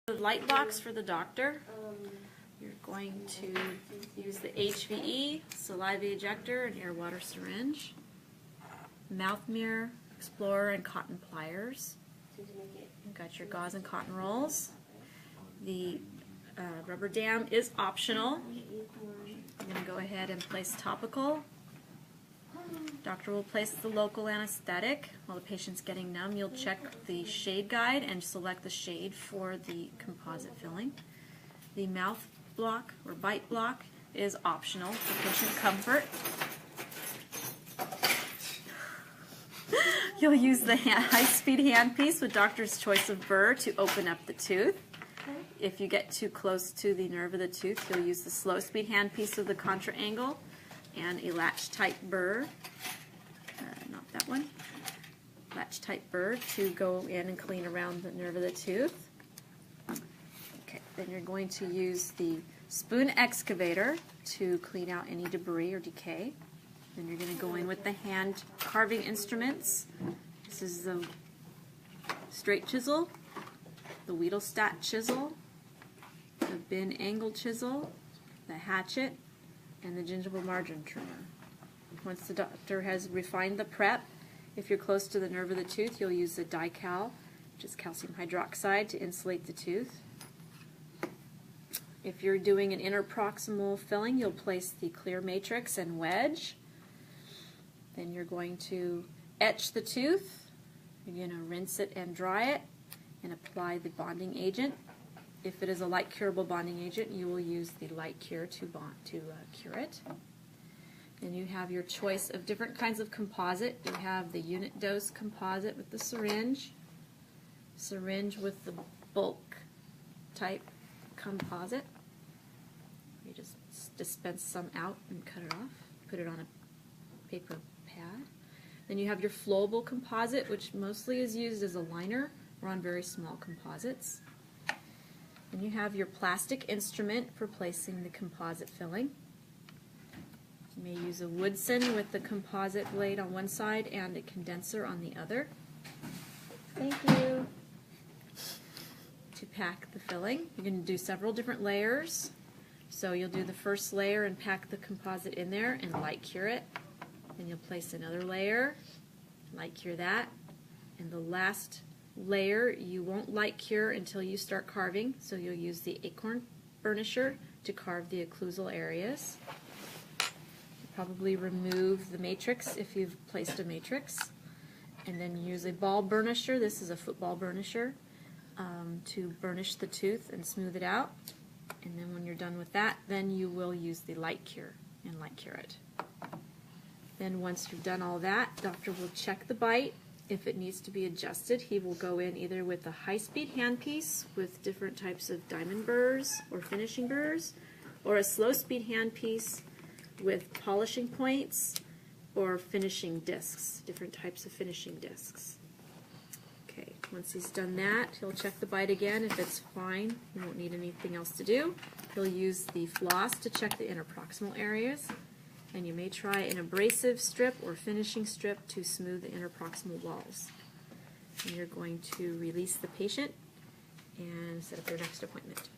The light box for the doctor. You're going to use the HVE, saliva ejector, and air water syringe, mouth mirror, explorer, and cotton pliers. You've got your gauze and cotton rolls. The rubber dam is optional. I'm going to go ahead and place topical. Doctor will place the local anesthetic. While the patient's getting numb, you'll check the shade guide and select the shade for the composite filling. The mouth block or bite block is optional for patient comfort. You'll use the high-speed handpiece with doctor's choice of burr to open up the tooth. If you get too close to the nerve of the tooth, you'll use the slow-speed handpiece with the contra angle and a latch-type burr. Not that one. Latch-type burr to go in and clean around the nerve of the tooth. Okay, then you're going to use the spoon excavator to clean out any debris or decay. Then you're going to go in with the hand carving instruments. This is the straight chisel, the Wiedelstadt chisel, the bin angle chisel, the hatchet, and the gingival margin trimmer. Once the doctor has refined the prep, if you're close to the nerve of the tooth, you'll use the Dical, which is calcium hydroxide, to insulate the tooth. If you're doing an interproximal filling, you'll place the clear matrix and wedge. Then you're going to etch the tooth. You're going to rinse it and dry it and apply the bonding agent. If it is a light curable bonding agent, you will use the light cure to cure it. Then you have your choice of different kinds of composite. You have the unit dose composite with the syringe with the bulk type composite. You just dispense some out and cut it off. Put it on a paper pad. Then you have your flowable composite, which mostly is used as a liner or on very small composites. Then you have your plastic instrument for placing the composite filling. You may use a Woodson with the composite blade on one side and a condenser on the other. Thank you. To pack the filling, you're going to do several different layers. So you'll do the first layer and pack the composite in there and light cure it. Then you'll place another layer, light cure that, and the last layer you won't light cure until you start carving, so you'll use the acorn burnisher to carve the occlusal areas. You'll probably remove the matrix if you've placed a matrix, and then use a ball burnisher. This is a football burnisher to burnish the tooth and smooth it out. And then when you're done with that, then you will use the light cure and light cure it. Then once you've done all that, doctor will check the bite. If it needs to be adjusted, he will go in either with a high-speed handpiece with different types of diamond burrs or finishing burrs, or a slow-speed handpiece with polishing points or finishing discs, different types of finishing discs. Okay, once he's done that, he'll check the bite again. If it's fine, he won't need anything else to do. He'll use the floss to check the interproximal areas. And you may try an abrasive strip or finishing strip to smooth the interproximal walls. And you're going to release the patient and set up their next appointment.